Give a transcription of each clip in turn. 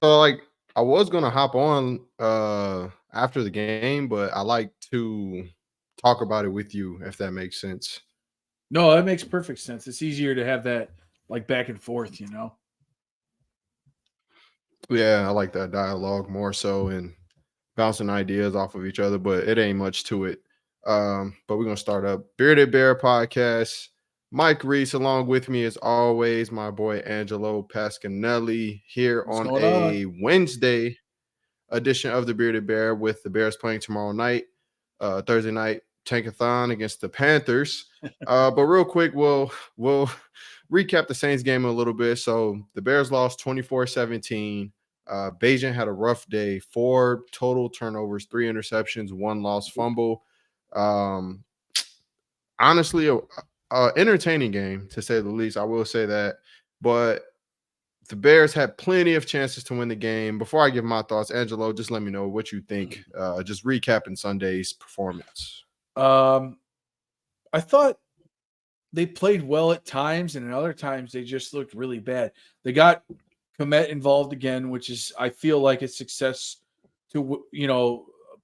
So like I was gonna hop on after the game, but I like to talk about it with you if that makes sense. No, that makes perfect sense. It's easier to have that like back and forth, you know. Yeah, I like that dialogue more so and bouncing ideas off of each other, but it ain't much to it. But we're gonna start up Bearded Bear podcast. Mike Reese along with me as always, my boy Angelo Pasquinelli here What's on going on? a Wednesday edition of the Bearded Bear with the Bears playing tomorrow night, Thursday night tankathon against the Panthers. But real quick, we'll recap the Saints game a little bit. So the Bears lost 24-17. Bajan had a rough day, 4 total turnovers, 3 interceptions, 1 lost fumble. Um, honestly, a entertaining game to say the least. I will say that, but the Bears had plenty of chances to win the game. Before I give my thoughts, Angelo, just let me know what you think. Just recapping Sunday's performance. Um, I thought they played well at times, and at other times they just looked really bad. They got Komet involved again, which is I feel like a success to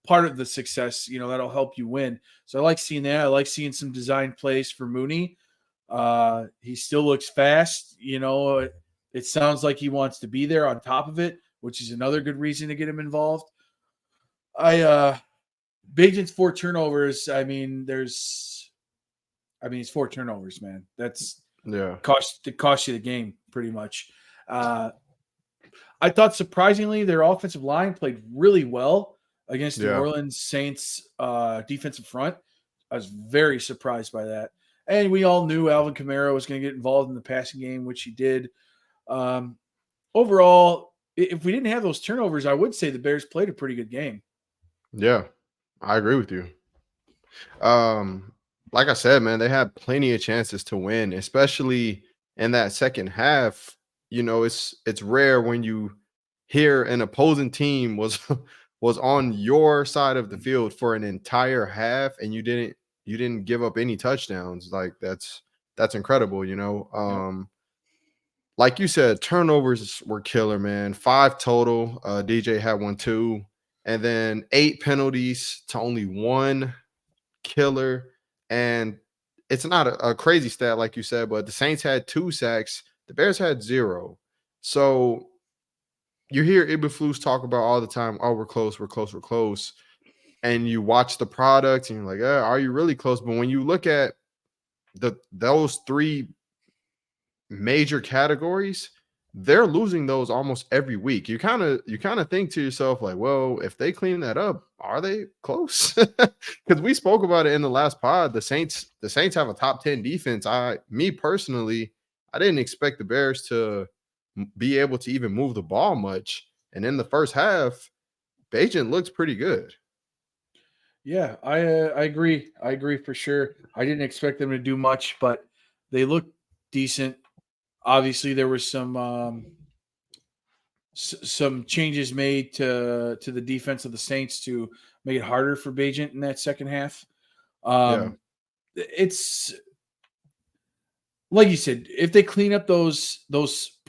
part of the success. That'll help you win. So I like seeing that. I like seeing some design plays for Mooney. He still looks fast. It sounds like he wants to be there on top of it, which is another good reason to get him involved. I Bajan's 4 turnovers. It's 4 turnovers, man. That's Yeah. cost you the game pretty much. Uh, I thought surprisingly their offensive line played really well against New Yeah. Orleans Saints defensive front. I was very surprised by that. And we all knew Alvin Kamara was going to get involved in the passing game, which he did. Um, Overall, if we didn't have those turnovers, I would say the Bears played a pretty good game. Yeah. I agree with you. Um, like I said, man, they had plenty of chances to win, especially in that second half. It's rare when you hear an opposing team was was on your side of the field for an entire half and you didn't give up any touchdowns. Like that's incredible, you know. Yep. Like you said, turnovers were killer, man. 5 total. DJ had one too. And then 8 penalties to only one killer. And it's not a crazy stat, like you said, but the Saints had 2 sacks. The Bears had 0. So you hear Iberflus talk about all the time, oh, we're close, we're close, we're close. And you watch the product and you're like, are you really close? But when you look at those 3 major categories, they're losing those almost every week. You kind of think to yourself like, well, if they clean that up, are they close? Because we spoke about it in the last pod. The Saints have a top 10 defense. Me personally, I didn't expect the Bears to be able to even move the ball much. And in the first half, Bajan looks pretty good. Yeah, I agree. I agree for sure. I didn't expect them to do much, but they looked decent. Obviously, there was some changes made to the defense of the Saints to make it harder for Bajent in that second half. Yeah. It's like you said, if they clean up those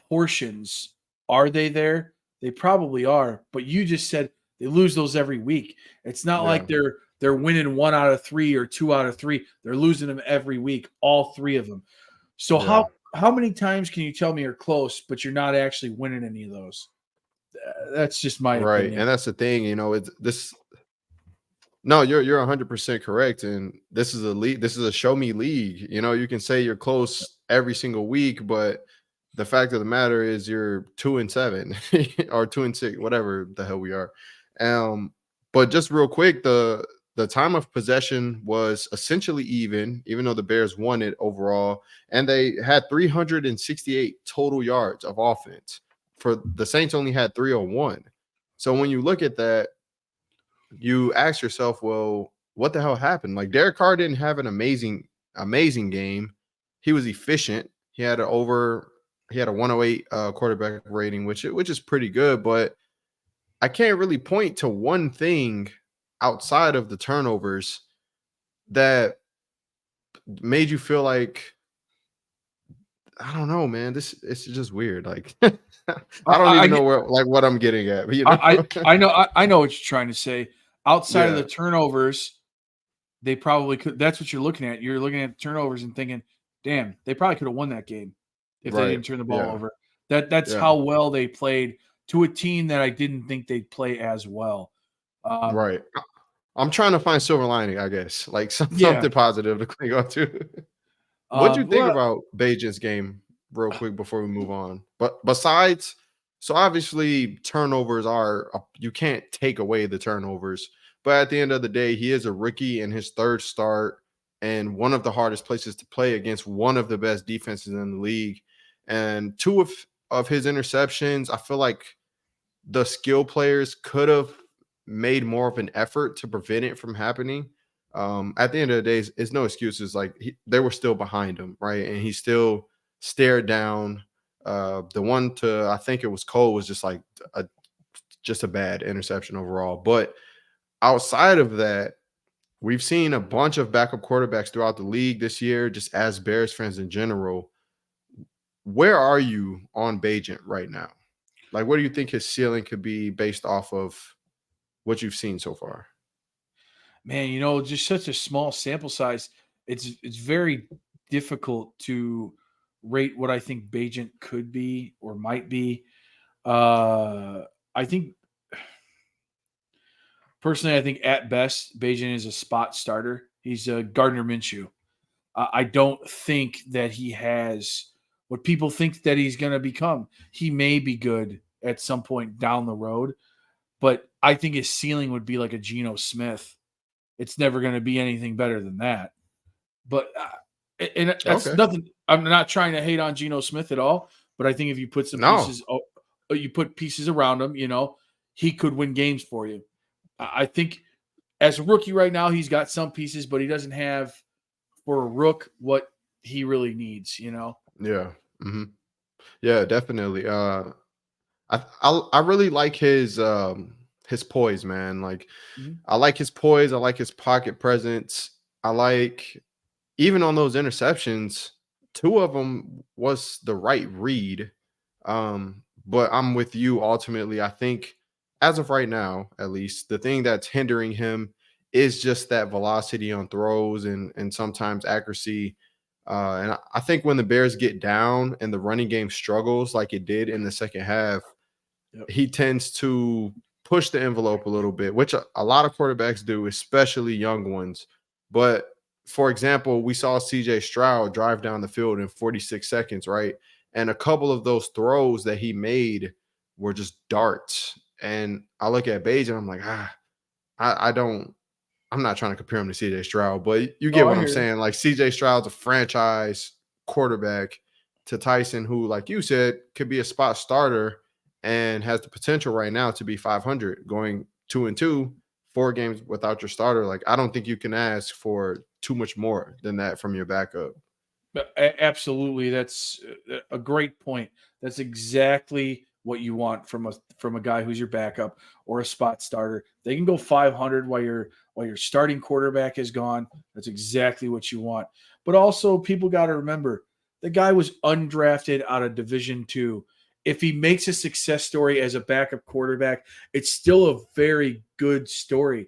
portions, are they there? They probably are. But you just said they lose those every week. It's not Yeah. like they're winning 1 out of 3 or 2 out of 3. They're losing them every week, all 3 of them. So how Yeah. how many times can you tell me you're close, but you're not actually winning any of those? That's just my Right. opinion. And that's the thing, it's this. No, you're 100% correct, and this is a league. This is a show me league. You can say you're close every single week, but the fact of the matter is you're 2-7 or 2-6, whatever the hell we are. Um, but just real quick, the time of possession was essentially even though the Bears won it overall, and they had 368 total yards of offense. For the Saints, only had 301. So when you look at that, you ask yourself, well, what the hell happened? Like Derek Carr didn't have an amazing game. He was efficient. He had a 108 quarterback rating, which is pretty good, but I can't really point to one thing outside of the turnovers that made you feel like I don't know, man. This it's just weird. Like I don't I even get know what I'm getting at, but I know what you're trying to say. Outside of yeah, the turnovers, they probably could. That's what you're looking at. You're looking at the turnovers and thinking, "Damn, they probably could have won that game if they right, didn't turn the ball yeah, over." That's yeah, how well they played to a team that I didn't think they'd play as well. Um, right. I'm trying to find silver lining, I guess, like yeah. something positive to cling on to. What'd you think Well, about Bajan's game, real quick, before we move on? But besides, so obviously turnovers are you can't take away the turnovers, but at the end of the day, he is a rookie in his third start and one of the hardest places to play against one of the best defenses in the league. And two of his interceptions, I feel like the skill players could have made more of an effort to prevent it from happening. At the end of the day, it's no excuses. Like they were still behind him, right? And he still stared down. The one to I think it was Cole was a just a bad interception overall. But outside of that, we've seen a bunch of backup quarterbacks throughout the league this year. Just as Bears fans in general, where are you on Bajent right now? Like, what do you think his ceiling could be based off of what you've seen so far? man, just such a small sample size. It's very difficult to rate what I think Bajent could be or might be. I think personally, I think at best, Bajent is a spot starter. He's a Gardner Minshew. I don't think that he has what people think that he's going to become. He may be good at some point down the road, but I think his ceiling would be like a Geno Smith. It's never going to be anything better than that. But and that's Okay. nothing. I'm not trying to hate on Geno Smith at all. But I think if you put some No. pieces, you put pieces around him, he could win games for you. I think as a rookie right now, he's got some pieces, but he doesn't have for a rook what he really needs. Yeah. Yeah, definitely. I really like his poise, man. Like Mhm. I like his poise. I like his pocket presence. I like even on those interceptions, two of them was the right read. But I'm with you ultimately. I think as of right now, at least, the thing that's hindering him is just that velocity on throws and sometimes accuracy. And I think when the Bears get down and the running game struggles like it did in the second half, Yep. he tends to push the envelope a little bit, which a lot of quarterbacks do, especially young ones. But for example, we saw CJ Stroud drive down the field in 46 seconds, right? And a couple of those throws that he made were just darts. And I look at Beige and I'm like, I don't, I'm not trying to compare him to CJ Stroud, but you Oh, get I what I'm hear you. saying. Like CJ Stroud's a franchise quarterback to Tyson, who, like you said, could be a spot starter and has the potential right now to be 500, going 2-2, 4 games without your starter. Like I don't think you can ask for too much more than that from your backup. Absolutely, that's a great point. That's exactly what you want from a guy who's your backup or a spot starter. They can go 500 while your starting quarterback is gone. That's exactly what you want. But also, people got to remember the guy was undrafted out of Division Two. If he makes a success story as a backup quarterback, it's still a very good story.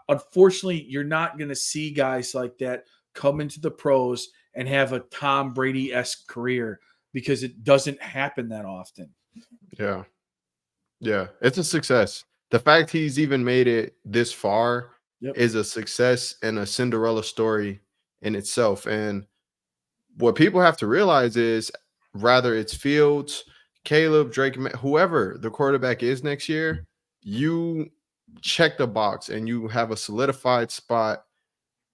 Unfortunately, you're not going to see guys like that come into the pros and have a Tom Brady-esque career because it doesn't happen that often. Yeah. Yeah. It's a success. The fact he's even made it this far Yep. is a success and a Cinderella story in itself. And what people have to realize is rather it's Fields, Caleb, Drake, whoever the quarterback is next year, you check the box and you have a solidified spot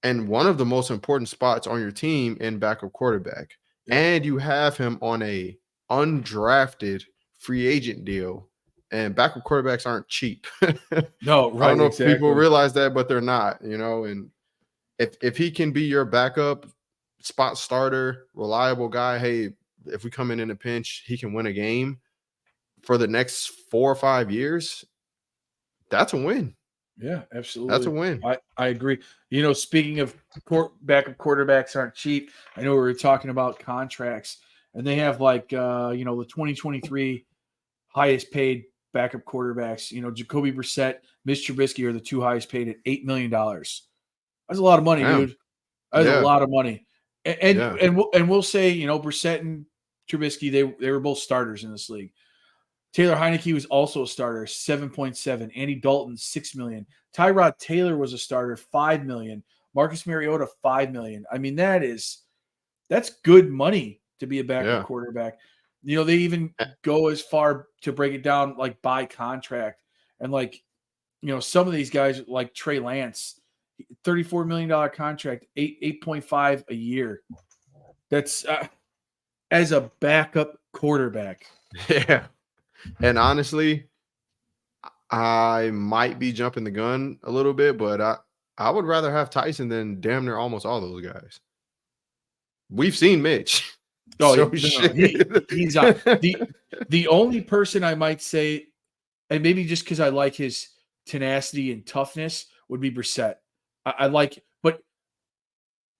and one of the most important spots on your team in backup quarterback. Yep. And you have him on a undrafted free agent deal. And backup quarterbacks aren't cheap. I No, don't right, know if people exactly. realize that, but they're not. And if he can be your backup spot starter, reliable guy, hey, if we come in a pinch, he can win a game for the next 4 or 5 years. That's a win. Yeah, That's a absolutely. win. I agree. Speaking of backup quarterbacks aren't cheap. I know we were talking about contracts, and they have like the 2023 highest paid backup quarterbacks. Jacoby Brissett, Mitch Trubisky are the two highest paid at $8 million. That's a lot of money, Damn. dude. That's a Yeah. lot of money. And Yeah. and we'll say, Brissett and Trubisky, they were both starters in this league. Taylor Heineke was also a starter, 7.7. Andy Dalton, $6 million. Tyrod Taylor was a starter, $5 million. Marcus Mariota, $5 million. I mean, that's good money to be a backup quarterback. They even go as far to break it down like by contract. And some of these guys like Trey Lance, $34 million contract, 8.5 a year. That's as a backup quarterback. Yeah. And honestly, I might be jumping the gun a little bit, but I would rather have Tyson than damn near almost all those guys. We've seen Mitch. Oh, So he's the only person I might say, and maybe just because I like his tenacity and toughness, would be Brissett. But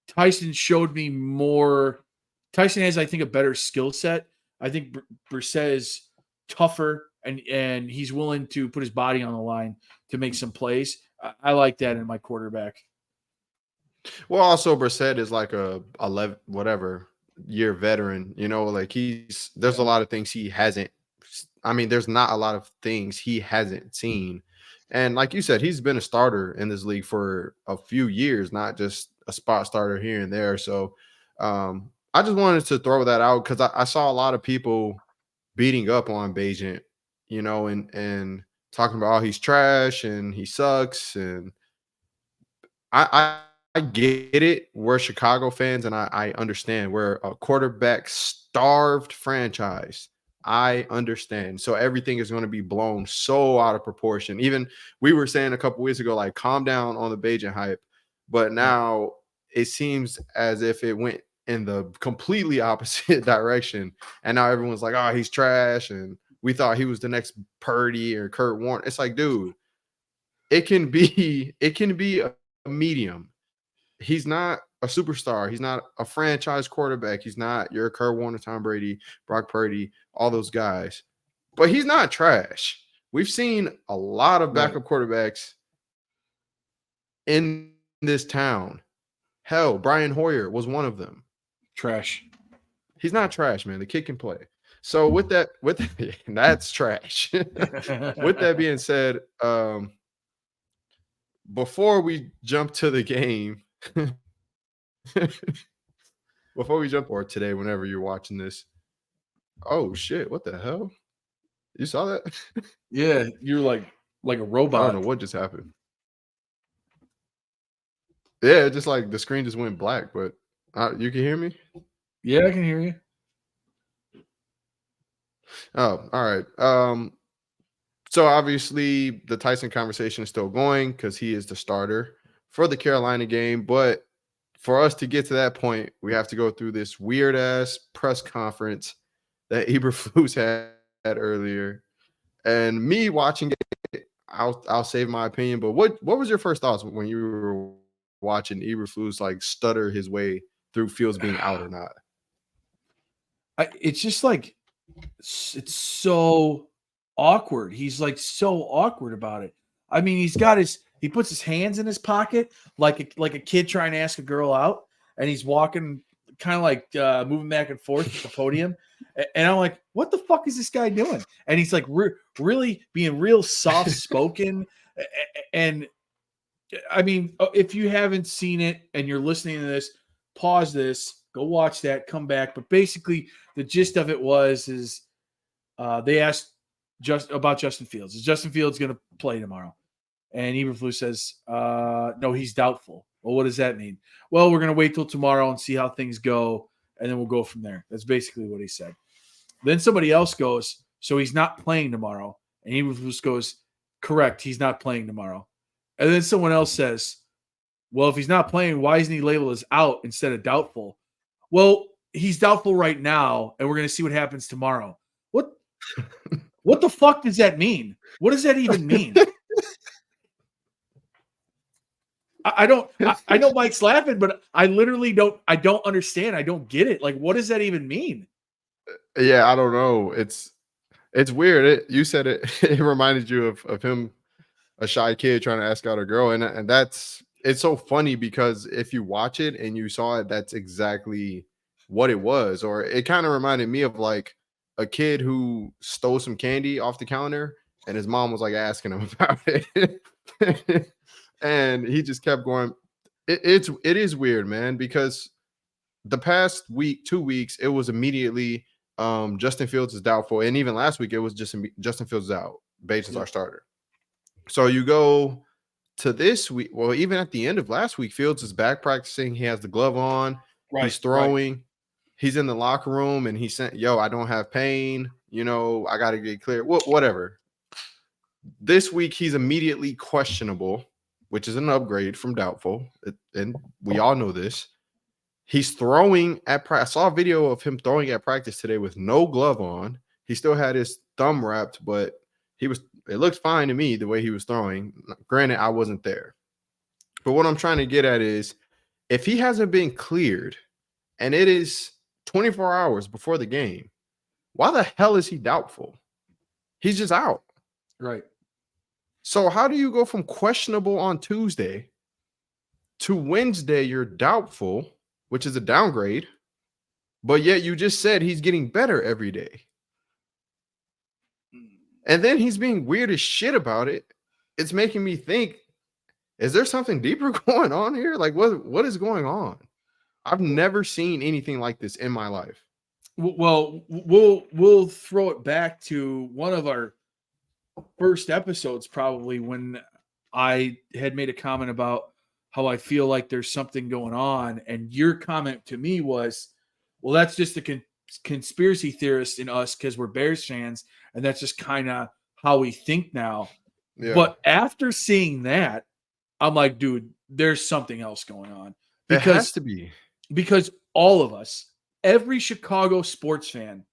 Tyson showed me more. Tyson has, I think, a better skill set. I think Brissett is tougher, and he's willing to put his body on the line to make some plays. I like that in my quarterback. Well, also Brissett is like a 11 whatever year veteran. Like there's a lot of things he hasn't. I mean, there's not a lot of things he hasn't seen. And like you said, he's been a starter in this league for a few years, not just a spot starter here and there. So I just wanted to throw that out because I saw a lot of people beating up on Bajent, and talking about, oh, he's trash and he sucks. And I get it. We're Chicago fans, and I understand. We're a quarterback starved franchise. I understand. So everything is going to be blown so out of proportion. Even we were saying a couple weeks ago, like, calm down on the Bajent hype. But now it seems as if it went in the completely opposite direction. And now everyone's like, oh, he's trash. And we thought he was the next Purdy or Kurt Warner. It's like, dude, it can be a medium. He's not a superstar. He's not a franchise quarterback. He's not your Kurt Warner, Tom Brady, Brock Purdy, all those guys. But he's not trash. We've seen a lot of backup quarterbacks in this town. Hell, Brian Hoyer was one of them. Trash. He's not trash, man. The kid can play. So with that's trash. With that being said, before we jump to the game, or today, whenever you're watching this, oh shit, what the hell? You saw that? Yeah, you're like a robot. I don't know what just happened. Yeah, just like the screen just went black, but you can hear me? Yeah, I can hear you. Oh, all right. So obviously the Tyson conversation is still going because he is the starter for the Carolina game. But for us to get to that point, we have to go through this weird ass press conference that Eberflus had earlier. And me watching it, I'll save my opinion. But what was your first thoughts when you were watching Eberflus like stutter his way through Fields being out or not? It's just like, it's so awkward. He's like so awkward about it. I mean, he puts his hands in his pocket like a kid trying to ask a girl out, and he's walking kind of like moving back and forth at the podium. And I'm like, what the fuck is this guy doing? And he's like really being real soft spoken. And I mean, if you haven't seen it and you're listening to this, pause this, go watch that, come back. But basically, the gist of it is they asked about Justin Fields. Is Justin Fields going to play tomorrow? And Eberflus says, no, he's doubtful. Well, what does that mean? Well, we're going to wait till tomorrow and see how things go, and then we'll go from there. That's basically what he said. Then somebody else goes, so he's not playing tomorrow. And Eberflus goes, correct, he's not playing tomorrow. And then someone else says, well, if he's not playing, why isn't he labeled as out instead of doubtful? Well, he's doubtful right now, and we're going to see what happens tomorrow. What the fuck does that mean? What does that even mean? I know Mike's laughing, but I literally don't understand. I don't get it. Like, what does that even mean? Yeah, I don't know. It's It's weird. You said it. It reminded you of him, a shy kid trying to ask out a girl, and it's so funny because if you watch it and you saw it, that's exactly what it was. Or it kind of reminded me of like a kid who stole some candy off the counter, and his mom was like asking him about it, and he just kept going. It is weird, man, because the past week, 2 weeks, it was immediately Justin Fields is doubtful, and even last week it was just Justin Fields is out. Bates is our starter. So you go to this week. Well, even at the end of last week, Fields is back practicing. He has the glove on. He's throwing. Right. He's in the locker room, and he sent, "Yo, I don't have pain. I got to get clear." Whatever. This week he's immediately questionable, which is an upgrade from doubtful, and we all know this. He's throwing at practice. I saw a video of him throwing at practice today with no glove on. He still had his thumb wrapped, but it looked fine to me the way he was throwing. Granted, I wasn't there. But what I'm trying to get at is if he hasn't been cleared and it is 24 hours before the game, why the hell is he doubtful? He's just out. Right. So how do you go from questionable on Tuesday to Wednesday you're doubtful, which is a downgrade, but yet you just said he's getting better every day? And then he's being weird as shit about it. It's making me think, is there something deeper going on here? Like, what is going on? I've never seen anything like this in my life. Well, we'll throw it back to one of our first episodes, probably, when I had made a comment about how I feel like there's something going on. And your comment to me was, well, that's just a conspiracy theorist in us because we're Bears fans. And that's just kind of how we think now. Yeah. But after seeing that, I'm like, dude, there's something else going on. Because, it has to be. Because all of us, every Chicago sports fan,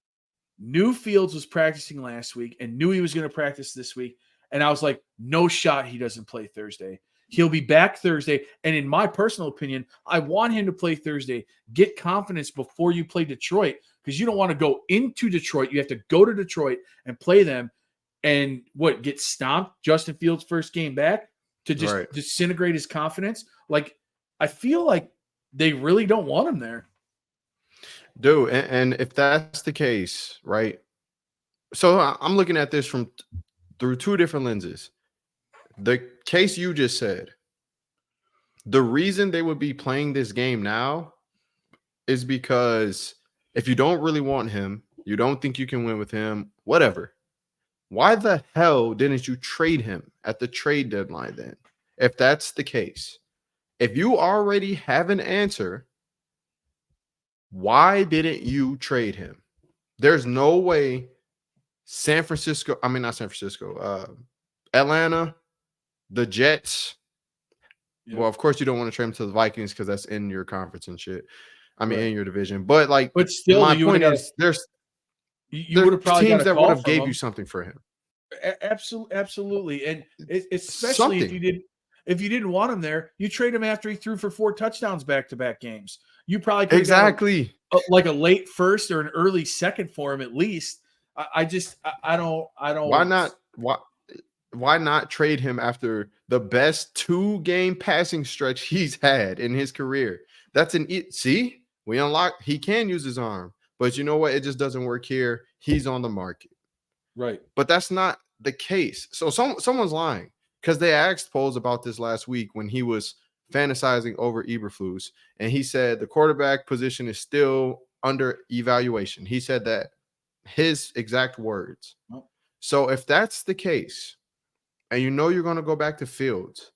knew Fields was practicing last week and knew he was going to practice this week. And I was like, no shot he doesn't play Thursday. He'll be back Thursday. And in my personal opinion, I want him to play Thursday. Get confidence before you play Detroit, because you don't want to go into Detroit. You have to go to Detroit and play them and get stomped Justin Fields' first game back to just disintegrate his confidence. Like, I feel like they really don't want him there. Dude, and if that's the case, right? So I'm looking at this through two different lenses. The case you just said, the reason they would be playing this game now is because if you don't really want him, you don't think you can win with him, whatever, why the hell didn't you trade him at the trade deadline then? If that's the case, if you already have an answer, why didn't you trade him? There's no way Atlanta, the Jets. Yep. Well, of course you don't want to trade him to the Vikings because that's in your conference and shit. In your division. But still, my point is there's would have probably teams that would have gave you something for him. Absolutely. And especially if you didn't want him there, you trade him after he threw for 4 touchdowns back-to-back games. You probably could exactly like a late first or an early second for him at least. I don't. Why not trade him after the best 2-game passing stretch he's had in his career? That's see, we unlock. He can use his arm, but you know what? It just doesn't work here. He's on the market, right? But that's not the case. So someone's lying, because they asked Poles about this last week when he was fantasizing over Eberflus, and he said the quarterback position is still under evaluation. He said that, his exact words. Oh. So if that's the case, and you're going to go back to Fields,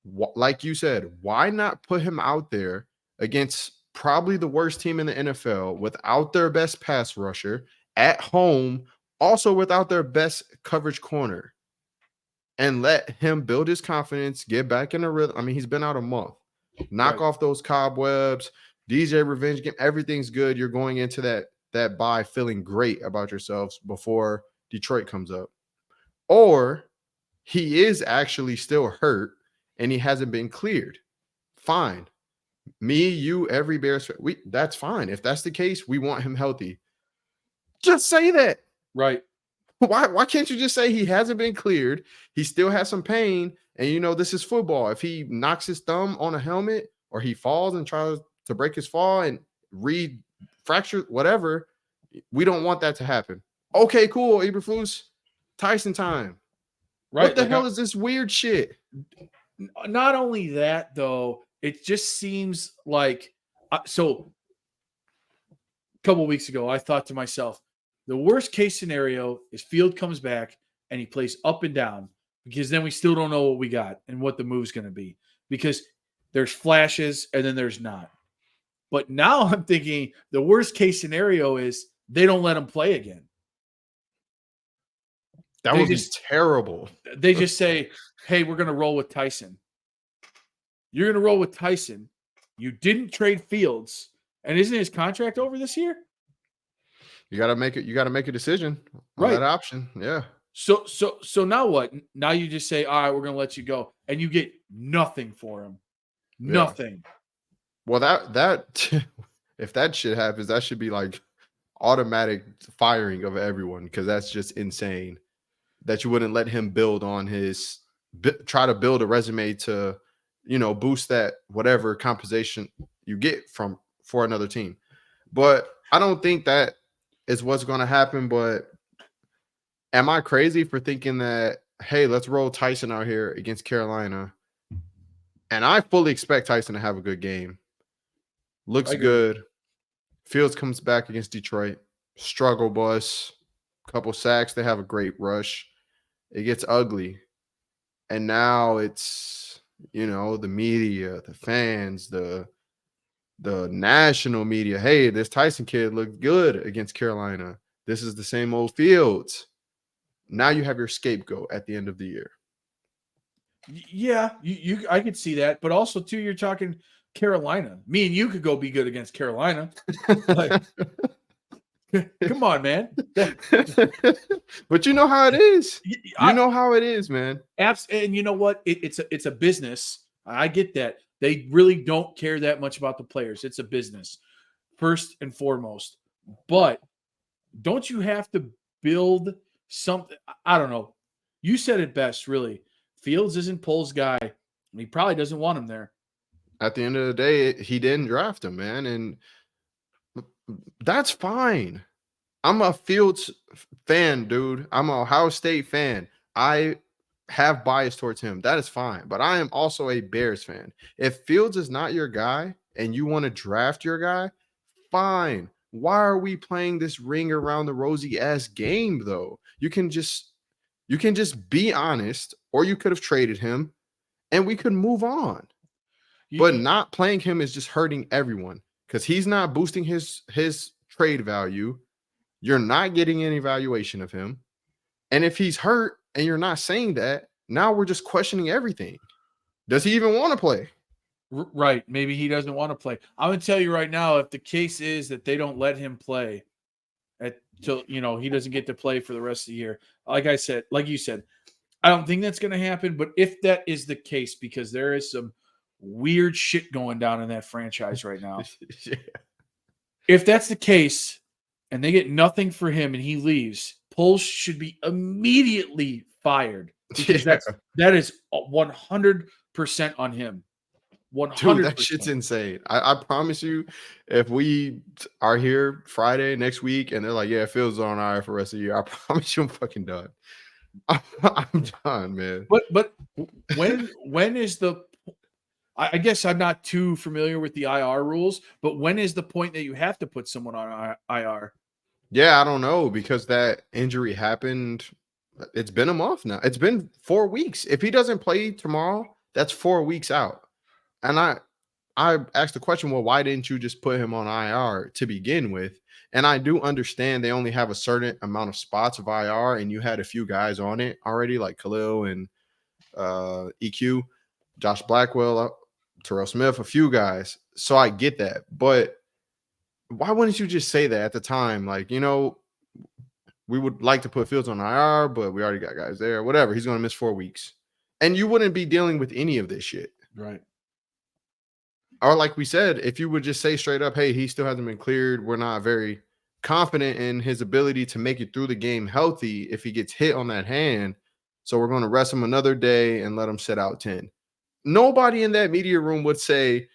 like you said, why not put him out there against probably the worst team in the NFL without their best pass rusher at home, also without their best coverage corner, and let him build his confidence, get back in the rhythm? He's been out a month. Knock off those cobwebs, DJ revenge game. Everything's good. You're going into that bye feeling great about yourselves before Detroit comes up. Or he is actually still hurt and he hasn't been cleared. Fine. Me, you, every Bears, that's fine. If that's the case, we want him healthy. Just say that. Right. Why can't you just say he hasn't been cleared? He still has some pain, and this is football. If he knocks his thumb on a helmet or he falls and tries to break his fall and fracture whatever, we don't want that to happen. Okay, cool, Eberflus. Tyson time. Right. What the hell is this weird shit? Not only that, though, it just seems like so. A couple of weeks ago, I thought to myself, the worst case scenario is Field comes back and he plays up and down, because then we still don't know what we got and what the move's going to be, because there's flashes and then there's not. But now I'm thinking the worst case scenario is they don't let him play again. That would be terrible. They just say, hey, we're going to roll with Tyson. You're going to roll with Tyson. You didn't trade Fields. And isn't his contract over this year? You got to make it. You got to make a decision on that option. Yeah. So now what? Now you just say, all right, we're going to let you go, and you get nothing for him. Nothing. Yeah. Well, that if that shit happens, that should be like automatic firing of everyone, because that's just insane that you wouldn't let him build on try to build a resume to, boost that whatever compensation you get for another team. But I don't think that is what's going to happen. But am I crazy for thinking that, hey, let's roll Tyson out here against Carolina? And I fully expect Tyson to have a good game. Looks good. Fields comes back against Detroit. Struggle bus. Couple sacks. They have a great rush. It gets ugly. And now it's, the media, the fans, the national media. Hey, this Tyson kid looked good against Carolina. This is the same old Fields. Now you have your scapegoat at the end of the year. Yeah, I could see that. But also, too, you're talking Carolina. Me and you could go be good against Carolina. Like, come on, man. But you know how it is. You know how it is, man. And you know what? It's a business. I get that. They really don't care that much about the players. It's a business, first and foremost. But don't you have to build something? I don't know. You said it best, really. Fields isn't Poles' guy. He probably doesn't want him there. At the end of the day, he didn't draft him, man. And that's fine. I'm a Fields fan, dude. I'm a Ohio State fan. I have bias towards him. That is fine. But I am also a Bears fan. If Fields is not your guy and you want to draft your guy, fine. Why are we playing this ring around the rosy ass game, though? You can just be honest, or you could have traded him and we could move on. But not playing him is just hurting everyone, because he's not boosting his trade value. You're not getting any valuation of him. And if he's hurt and you're not saying that, now we're just questioning everything. Does he even want to play? Right. Maybe he doesn't want to play. I'm going to tell you right now, if the case is that they don't let him play till he doesn't get to play for the rest of the year, like you said, I don't think that's going to happen. But if that is the case, because there is some weird shit going down in that franchise right now. Yeah. If that's the case and they get nothing for him and he leaves, Poles should be immediately fired, because that is 100% on him. 100%. Dude, that shit's insane. I promise you, if we are here Friday next week and they're like, yeah, Fields on IR for the rest of the year, I promise you I'm fucking done. I'm done, man. But when is the I guess I'm not too familiar with the IR rules, but when is the point that you have to put someone on IR? Yeah, I don't know, because that injury happened. It's been a month now. It's been 4 weeks. If he doesn't play tomorrow, that's 4 weeks out. And I asked the question, well, why didn't you just put him on IR to begin with? And I do understand they only have a certain amount of spots of IR, and you had a few guys on it already, like Khalil and EQ, Josh Blackwell, Terrell Smith, a few guys. So I get that. But why wouldn't you just say that at the time? Like, we would like to put Fields on IR, but we already got guys there. Whatever. He's going to miss 4 weeks. And you wouldn't be dealing with any of this shit. Right. Or like we said, if you would just say straight up, hey, he still hasn't been cleared. We're not very confident in his ability to make it through the game healthy if he gets hit on that hand. So we're going to rest him another day and let him sit out 10. Nobody in that media room would say,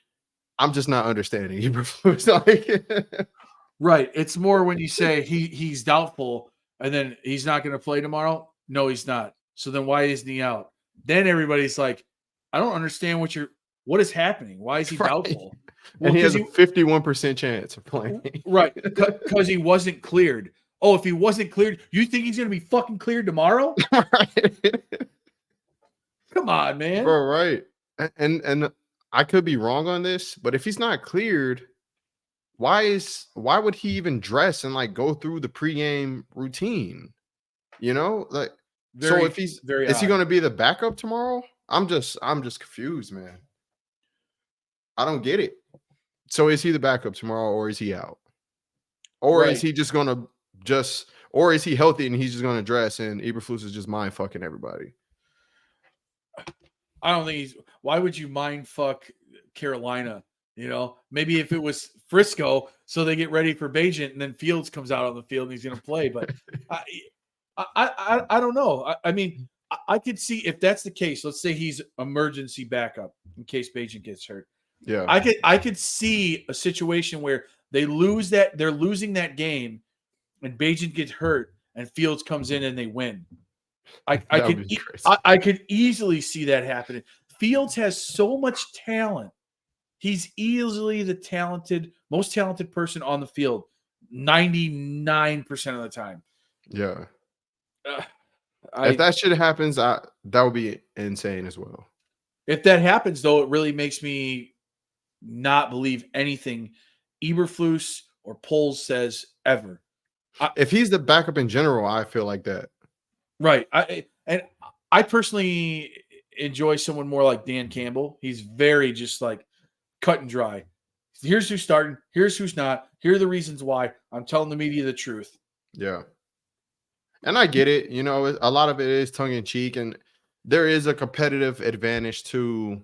I'm just not understanding. Right. It's more when you say he's doubtful and then he's not going to play tomorrow. No, he's not. So then why isn't he out? Then everybody's like, I don't understand what is happening. Why is he doubtful? Well, and he has a 51% chance of playing. Right. Because he wasn't cleared. Oh, if he wasn't cleared, you think he's going to be fucking cleared tomorrow? Right. Come on, man. Bro, right. And I could be wrong on this, but if he's not cleared, why would he even dress and like go through the pregame routine? You know, like so if is he going to be the backup tomorrow? I'm just confused, man. I don't get it. So is he the backup tomorrow, or is he out? Or is he just going to or is he healthy and he's just going to dress and Eberflus is just mind fucking everybody? I don't think why would you mind fuck Carolina? You know, maybe if it was Frisco, so they get ready for Bajent and then Fields comes out on the field and he's going to play. But I don't know. I mean, I could see if that's the case. Let's say he's emergency backup in case Bajent gets hurt. Yeah, I could see a situation where they're losing that game, and Bajent gets hurt, and Fields comes in and they win. I could easily see that happening. Fields has so much talent. He's easily the most talented person on the field, 99% of the time. Yeah. If that shit happens, that would be insane as well. If that happens, though, it really makes me not believe anything Eberflus or Poles says ever. If he's the backup in general, I feel like that. Right. I personally enjoy someone more like Dan Campbell. He's very just like cut and dry. Here's who's starting. Here's who's not. Here are the reasons why. I'm telling the media the truth. Yeah. And I get it. You know, a lot of it is tongue in cheek, and there is a competitive advantage to,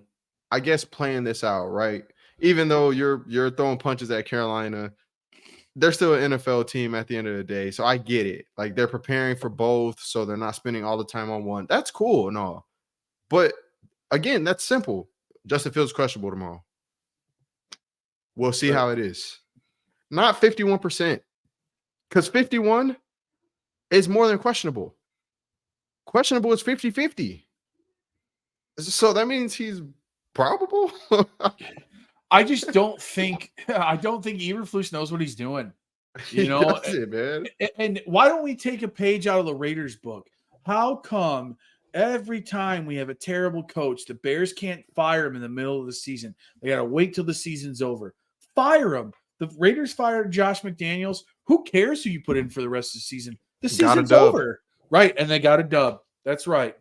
I guess, playing this out, right? Even though you're throwing punches at Carolina, they're still an NFL team at the end of the day. So I get it. Like, they're preparing for both, so they're not spending all the time on one. That's cool and all. But again, that's simple. Justin Fields questionable tomorrow. We'll see how it is. Not 51%. Because 51 is more than questionable. Questionable is 50-50. So that means he's probable. I just don't think Eberflus knows what he's doing. You know, that's it, man. And why don't we take a page out of the Raiders book? How come every time we have a terrible coach, the Bears can't fire him in the middle of the season? They got to wait till the season's over. Fire him. The Raiders fired Josh McDaniels. Who cares who you put in for the rest of the season? The season's over. Right, and they got a dub. That's right.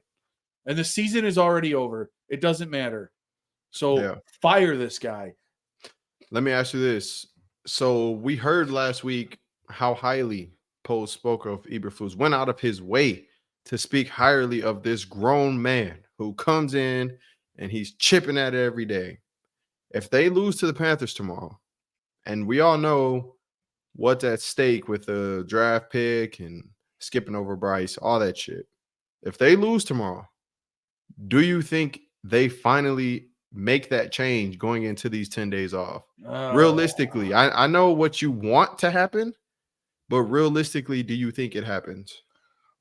And the season is already over. It doesn't matter. So fire this guy. Let me ask you this. So we heard last week how highly Poles spoke of Eberflus, went out of his way to speak highly of this grown man who comes in and he's chipping at it every day. If they lose to the Panthers tomorrow, and we all know what's at stake with the draft pick and skipping over Bryce, all that shit. If they lose tomorrow, do you think they finally make that change going into these 10 days off? Realistically, I know what you want to happen, but realistically, do you think it happens?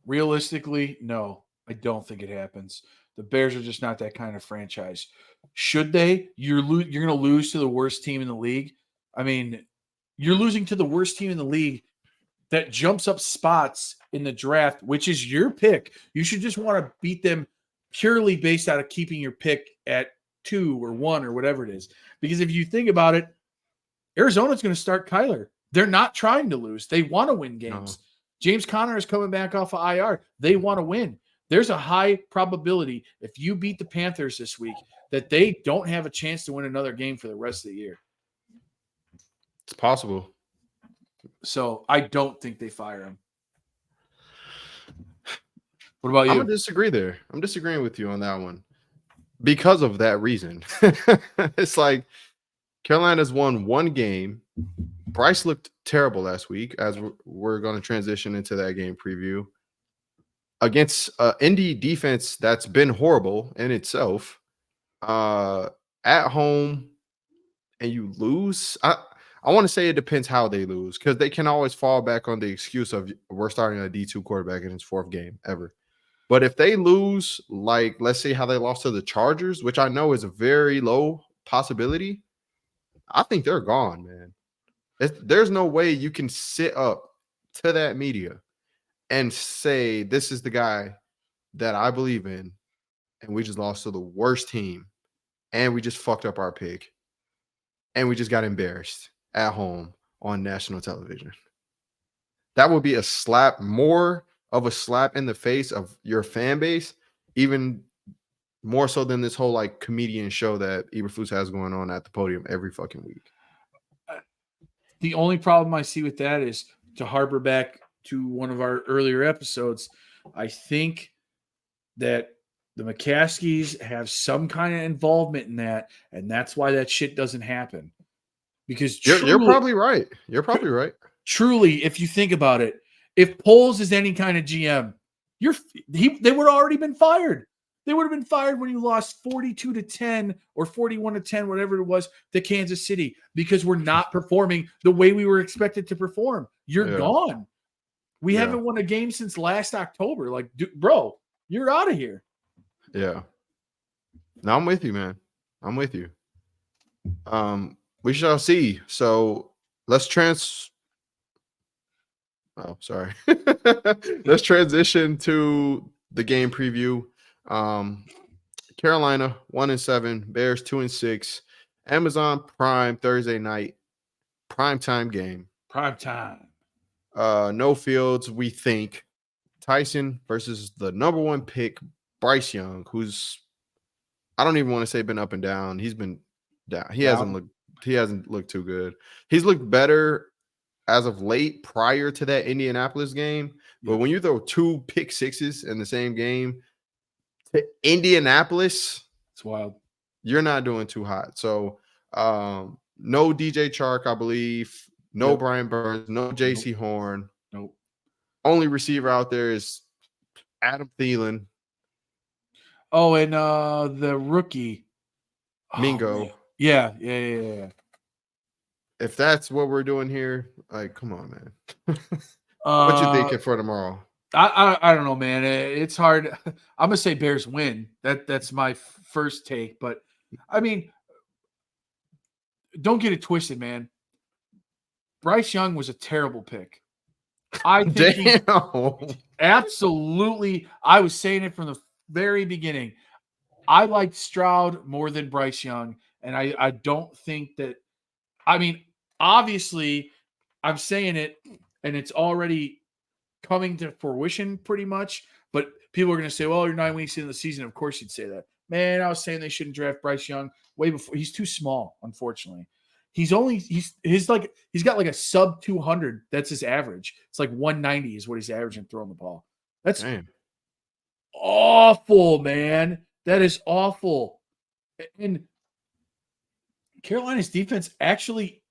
Realistically, no, I don't think it happens. The Bears are just not that kind of franchise. Should they? You're going to lose to the worst team in the league. I mean, you're losing to the worst team in the league that jumps up spots in the draft, which is your pick. You should just want to beat them purely based out of keeping your pick at 2 or 1 or whatever it is. Because if you think about it, Arizona's going to start Kyler. They're not trying to lose. They want to win games. No. James Conner is coming back off of IR. They want to win. There's a high probability if you beat the Panthers this week that they don't have a chance to win another game for the rest of the year. It's possible. So I don't think they fire him. What about you? I'm going to disagree there. I'm disagreeing with you on that one because of that reason. It's like Carolina's won one game. Bryce looked terrible last week, as we're going to transition into that game preview. Against Indy defense that's been horrible in itself. At home, and you lose. I want to say it depends how they lose, because they can always fall back on the excuse of we're starting a D2 quarterback in his fourth game ever. But if they lose, like let's say how they lost to the Chargers, which I know is a very low possibility, I think they're gone, man. There's no way you can sit up to that media and say this is the guy that I believe in, and we just lost to the worst team, and we just fucked up our pick, and we just got embarrassed at home on national television. That would be a slap, more of a slap in the face of your fan base, even more so than this whole like comedian show that Eberflus has going on at the podium every fucking week. The only problem I see with that is, to harbor back to one of our earlier episodes, I think that the McCaskies have some kind of involvement in that, and that's why that shit doesn't happen. Because You're probably right. You're probably right. Truly, if you think about it, if Poles is any kind of GM, they would have already been fired. They would have been fired when you lost 42-10 or 41-10, whatever it was, to Kansas City, because we're not performing the way we were expected to perform. You're gone. We haven't won a game since last October. Like, bro, you're out of here. Yeah. No, I'm with you, man. I'm with you. We shall see. So let's let's transition to the game preview. Carolina 1-7, Bears 2-6, Amazon Prime Thursday night, prime time game. Prime time. No Fields, we think. Tyson versus the number one pick, Bryce Young, who's, I don't even want to say been up and down. He's been down. He hasn't looked too good. He's looked better as of late prior to that Indianapolis game. But when you throw 2 pick sixes in the same game to Indianapolis, it's wild. You're not doing too hot. So no DJ Chark, I believe. No Brian Burns. No JC Horn. Nope. Only receiver out there is Adam Thielen. Oh, and the rookie. Mingo. Oh, yeah. If that's what we're doing here, like, come on, man. What you thinking for tomorrow? I don't know, man. It's hard. I'm gonna say Bears win. That's my first take. But I mean, don't get it twisted, man. Bryce Young was a terrible pick. I think absolutely. I was saying it from the very beginning. I liked Stroud more than Bryce Young, and I don't think that. I mean, obviously, I'm saying it, and it's already coming to fruition pretty much. But people are going to say, "Well, you're 9 weeks into the season. Of course, you'd say that." Man, I was saying they shouldn't draft Bryce Young way before. He's too small, unfortunately. He's got like a sub 200. That's his average. It's like 190 is what he's averaging throwing the ball. That's awful, man. That is awful. And Carolina's defense actually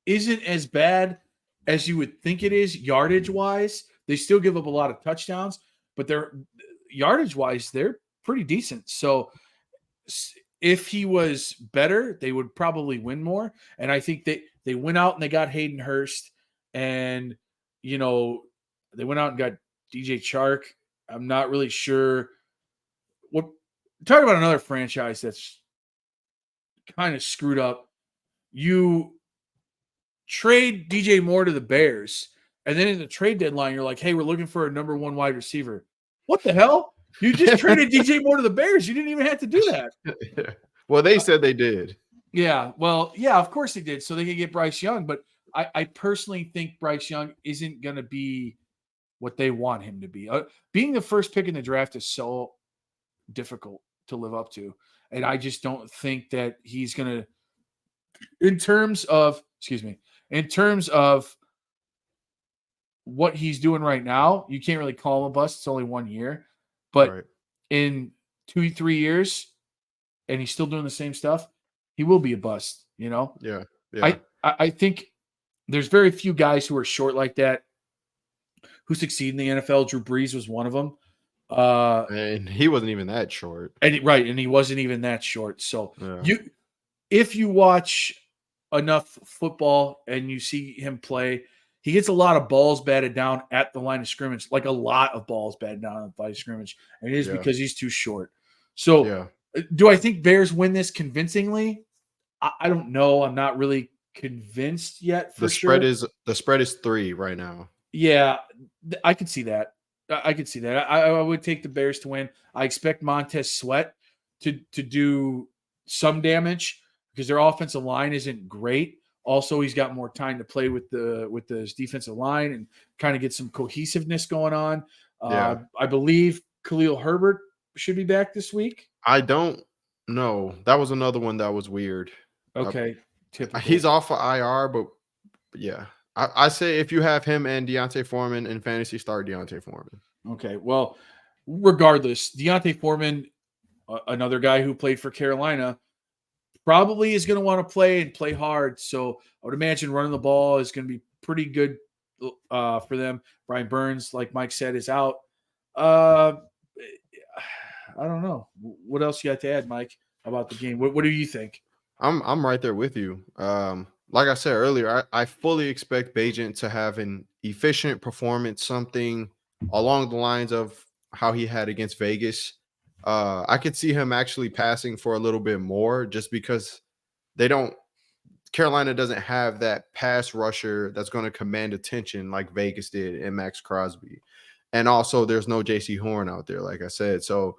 isn't as bad as you would think it is yardage wise. They still give up a lot of touchdowns, but they're yardage wise, they're pretty decent. So if he was better, they would probably win more. And I think they went out and they got Hayden Hurst, and they went out and got DJ Chark. I'm not really sure talk about another franchise that's kind of screwed up. You trade DJ Moore to the Bears, and then in the trade deadline, you're like, hey, we're looking for a number 1 wide receiver. What the hell? You just traded DJ Moore to the Bears. You didn't even have to do that. Well, they said they did. Yeah. Well, yeah, of course they did. So they could get Bryce Young. But I personally think Bryce Young isn't going to be what they want him to be. Being the first pick in the draft is so difficult to live up to. And I just don't think that he's going to, in terms of what he's doing right now, you can't really call him a bust. It's only 1 year. But in 2-3 years, and he's still doing the same stuff, he will be a bust. You know, Yeah. Yeah. I think there's very few guys who are short like that who succeed in the NFL. Drew Brees was one of them. And he wasn't even that short. Right, and he wasn't even that short. So Yeah. if you watch enough football and you see him play, he gets a lot of balls batted down at the line of scrimmage, like a lot of balls batted down at the line of scrimmage, and it is Yeah. because he's too short. So, Yeah. do I think Bears win this convincingly? I don't know. I'm not really convinced yet for sure. The spread is 3 right now. Yeah, I could see that. I could see that. I would take the Bears to win. I expect Montez Sweat to do some damage because their offensive line isn't great. Also, he's got more time to play with his defensive line and kind of get some cohesiveness going on. Yeah. I believe Khalil Herbert should be back this week. I don't know. That was another one that was weird. Okay, typical. He's off of IR, but yeah. I say if you have him and Deontay Foreman in fantasy, start Deontay Foreman. Okay, well, regardless, Deontay Foreman, another guy who played for Carolina, probably is going to want to play and play hard. So I would imagine running the ball is going to be pretty good for them. Brian Burns, like Mike said, is out. I don't know. What else you got to add, Mike, about the game? What do you think? I'm right there with you. Like I said earlier, I fully expect Bajent to have an efficient performance, something along the lines of how he had against Vegas. I could see him actually passing for a little bit more just because Carolina doesn't have that pass rusher that's going to command attention like Vegas did and Max Crosby. And also there's no JC Horn out there, like I said. So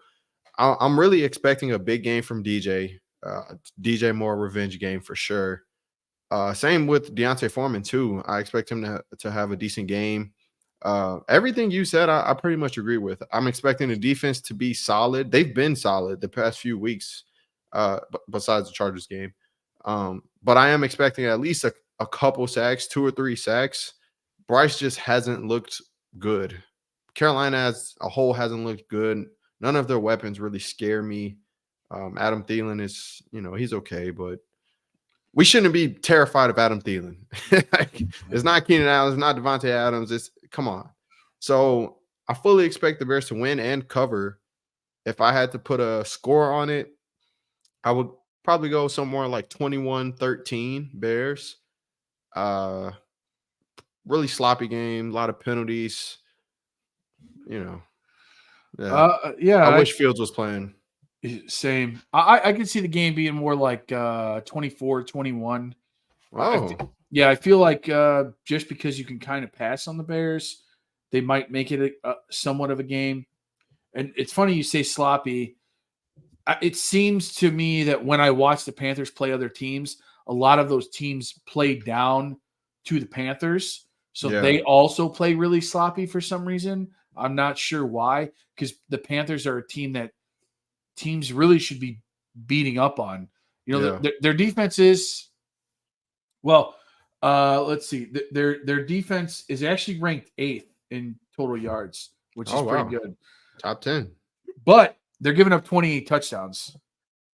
I'm really expecting a big game from DJ. DJ Moore revenge game for sure. Same with Deontay Foreman too. I expect him to have a decent game. Everything you said, I pretty much agree with. I'm expecting the defense to be solid. They've been solid the past few weeks, besides the Chargers game. But I am expecting at least a couple sacks, 2 or 3 sacks. Bryce just hasn't looked good. Carolina as a whole hasn't looked good. None of their weapons really scare me. Adam Thielen is, he's okay, but we shouldn't be terrified of Adam Thielen. It's not Keenan Allen, it's not Devontae Adams. Come on. So I fully expect the Bears to win and cover. If I had to put a score on it, I would probably go somewhere like 21-13 Bears. Really sloppy game, a lot of penalties. Yeah. I wish Fields was playing. Same. I can see the game being more like 24-21. Oh. I feel like just because you can kind of pass on the Bears, they might make it somewhat of a game. And it's funny you say sloppy. It seems to me that when I watch the Panthers play other teams, a lot of those teams play down to the Panthers. So they also play really sloppy for some reason. I'm not sure why, because the Panthers are a team that teams really should be beating up on. Their defense is, well, let's see. Their defense is actually ranked 8th in total yards, which is pretty good. Top 10. But they're giving up 28 touchdowns.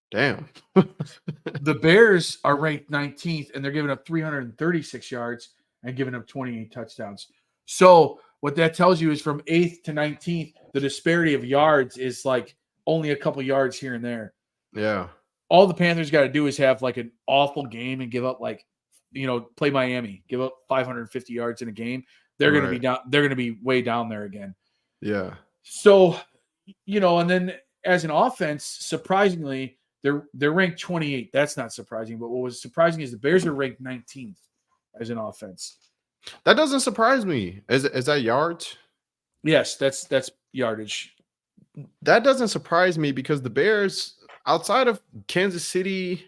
Damn. The Bears are ranked 19th, and they're giving up 336 yards and giving up 28 touchdowns. So what that tells you is from 8th to 19th, the disparity of yards is like only a couple yards here and there. Yeah. All the Panthers got to do is have like an awful game and give up play Miami, give up 550 yards in a game. They're going to be down. They're going to be way down there again. Yeah. So, and then as an offense, surprisingly, they're ranked 28. That's not surprising. But what was surprising is the Bears are ranked 19th as an offense. That doesn't surprise me. Is that yards? Yes, that's yardage. That doesn't surprise me because the Bears, outside of Kansas City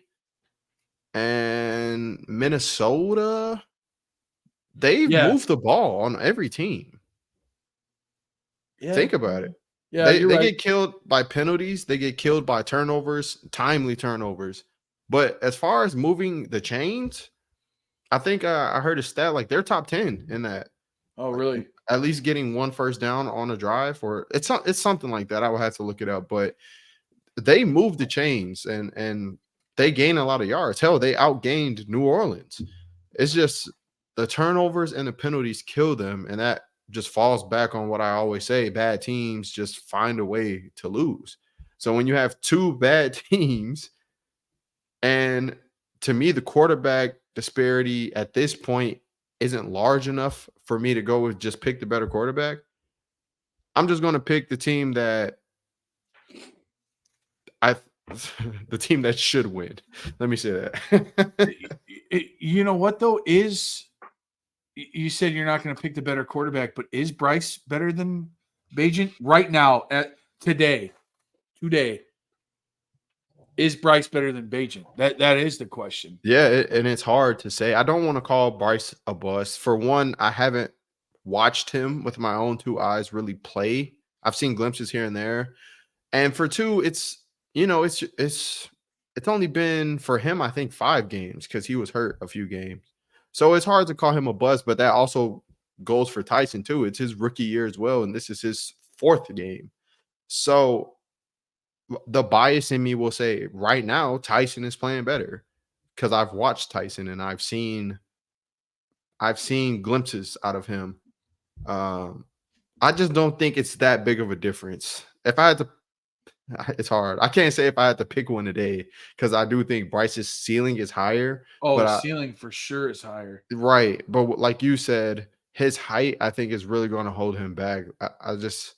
and Minnesota, they've moved the ball on every team. Yeah. Think about it. Yeah, they get killed by penalties. They get killed by turnovers, timely turnovers. But as far as moving the chains, I think I heard a stat like they're top 10 in that. Oh, really? Like, at least getting one first down on a drive, or it's something like that. I will have to look it up, but they move the chains, and they gain a lot of yards. Hell, they outgained New Orleans. It's just the turnovers and the penalties kill them, and that just falls back on what I always say: bad teams just find a way to lose. So when you have two bad teams, and to me, the quarterback disparity at this point isn't large enough for me to go with just pick the better quarterback. I'm just going to pick the team that I the team that should win. Let me say that. You know what though, you said you're not going to pick the better quarterback, but is Bryce better than Bagent right now at today? Is Bryce better than Bagent? That is the question. Yeah, and it's hard to say. I don't want to call Bryce a bust. For one, I haven't watched him with my own two eyes really play. I've seen glimpses here and there. And for two, it's it's only been for him, I think, 5 games because he was hurt a few games. So it's hard to call him a bust, but that also goes for Tyson too. It's his rookie year as well, and this is his 4th game. So the bias in me will say right now Tyson is playing better because I've watched Tyson and I've seen glimpses out of him. I just don't think it's that big of a difference. If I had to, it's hard. I can't say if I had to pick one today because I do think Bryce's ceiling is higher. Oh, But ceiling for sure is higher. right. But like you said, his height, I think, is really going to hold him back. I just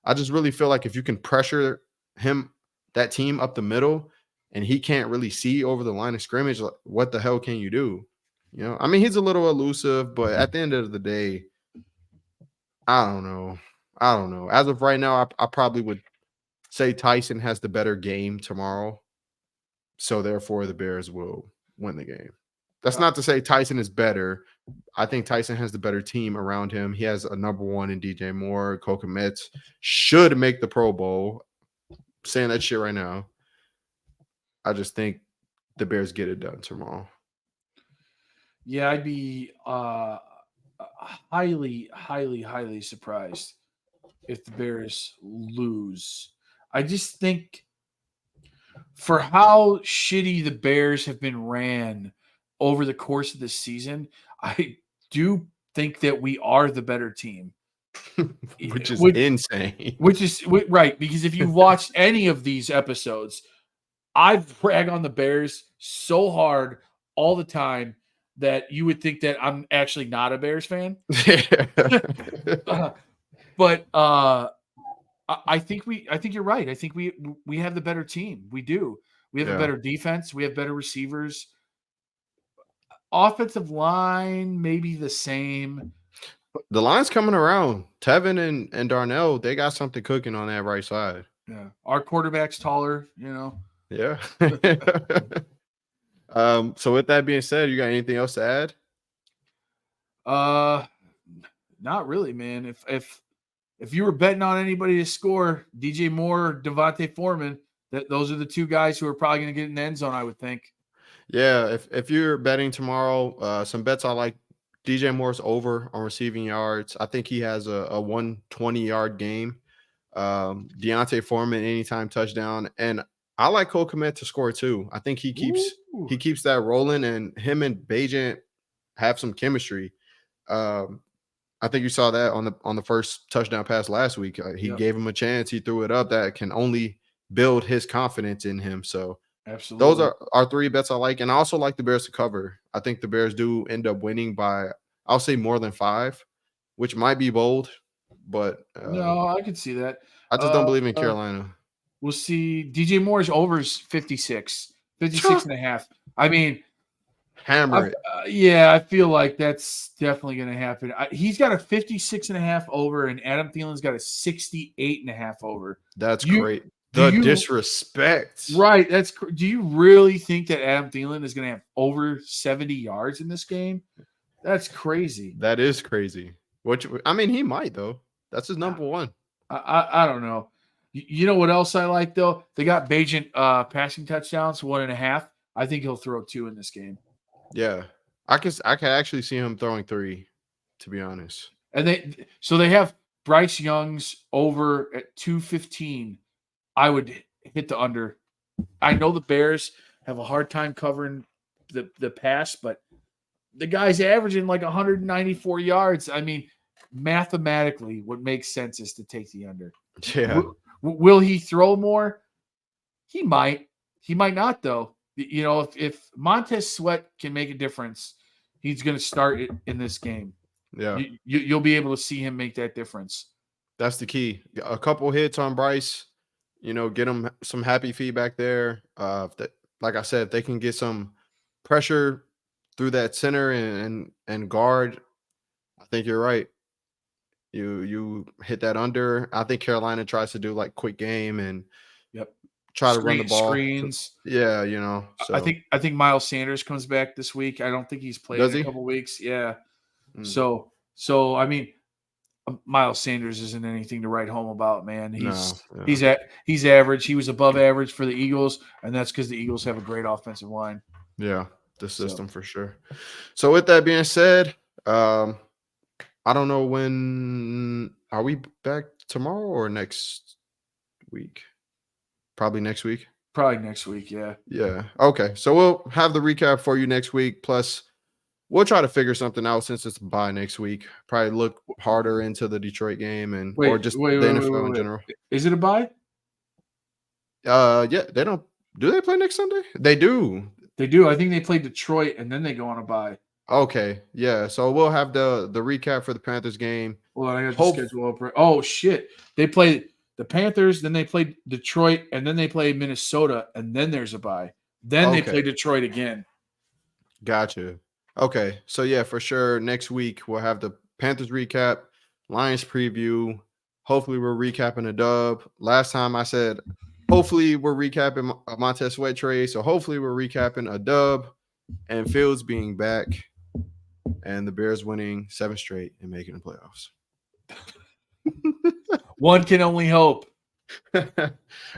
really feel like if you can pressure him, that team up the middle, and he can't really see over the line of scrimmage, like, what the hell can you do? I mean, he's a little elusive, but at the end of the day, I don't know. As of right now, I probably would say Tyson has the better game tomorrow. So therefore, the Bears will win the game. That's not to say Tyson is better. I think Tyson has the better team around him. He has a number 1 in DJ Moore. Cole Metz should make the Pro Bowl. I'm saying that shit right now. I just think the Bears get it done tomorrow. Yeah, I'd be highly, highly, highly surprised if the Bears lose. I just think for how shitty the Bears have been ran over the course of the season, I do think that we are the better team. Which is insane. Which is right, because if you watched any of these episodes, I've rag on the Bears so hard all the time that you would think that I'm actually not a Bears fan. But I think you're right. I think we have the better team. We do. We have a better defense. We have better receivers. Offensive line, maybe the same. The line's coming around. Tevin and Darnell, they got something cooking on that right side. Yeah. Our quarterback's taller, Yeah. So with that being said, you got anything else to add? Not really, man. If you were betting on anybody to score, DJ Moore or Devontae Foreman, those are the two guys who are probably going to get in the end zone, I would think. Yeah, if you're betting tomorrow, some bets I like: DJ Moore's over on receiving yards. I think he has a 120-yard game. Deontay Foreman anytime touchdown, and I like Cole Kmet to score too. I think he keeps that rolling, and him and Bagent have some chemistry. I think you saw that on the first touchdown pass last week. He gave him a chance. He threw it up. That can only build his confidence in him. So absolutely, those are our 3 bets I like, and I also like the Bears to cover. I think the Bears do end up winning by, I'll say, more than 5, which might be bold, but no, I could see that. I just don't believe in Carolina. We'll see. DJ Moore's overs 56 and a half. I mean, hammer it. Yeah, I feel like that's definitely going to happen. He's got a 56 and a half over, and Adam Thielen's got a 68 and a half over. That's great. The disrespect. Right. Do you really think that Adam Thielen is going to have over 70 yards in this game? That's crazy. That is crazy. I mean, he might, though. That's his number 1. I don't know. You know what else I like, though? They got Bagent passing touchdowns, 1.5. I think he'll throw 2 in this game. Yeah. I can actually see him throwing 3, to be honest. And they have Bryce Young's over at 215. I would hit the under. I know the Bears have a hard time covering the pass, but the guy's averaging like 194 yards. I mean, mathematically, what makes sense is to take the under. Yeah. Will he throw more? He might. He might not, though. You know, if Montez Sweat can make a difference, he's going to start it in this game. Yeah. You'll be able to see him make that difference. That's the key. A couple hits on Bryce, get him some happy feedback there. Like I said, if they can get some pressure through that center and guard, I think you're right. You hit that under. I think Carolina tries to do like quick game and try to run the ball. Screens. Yeah, So I think Miles Sanders comes back this week. I don't think he's played in a couple weeks. Yeah. So I mean, Miles Sanders isn't anything to write home about, man. He's average. He was above average for the Eagles, and that's because the Eagles have a great offensive line. Yeah, the system for sure. So with that being said, I don't know when are we back tomorrow or next week? Probably next week. Probably next week, yeah. Yeah. Okay. So we'll have the recap for you next week. Plus, we'll try to figure something out since it's a bye next week. Probably look harder into the Detroit game or just the NFL in general. Is it a bye? Yeah, they don't. Do they play next Sunday? They do. They do. I think they play Detroit and then they go on a bye. Okay. Yeah. So we'll have the recap for the Panthers game. Well, I got the schedule up. Oh shit! They play the Panthers, then they play Detroit, and then they play Minnesota, and then there's a bye. Then they play Detroit again. Gotcha. Okay. So yeah, for sure. Next week we'll have the Panthers recap, Lions preview. Hopefully we're recapping a dub. Last time I said hopefully we're recapping a Montez Sweat trade. So hopefully we're recapping a dub and Fields being back and the Bears winning 7 straight and making the playoffs. One can only hope. All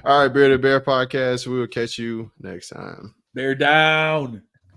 right, Bearded Bear Podcast. We will catch you next time. Bear down.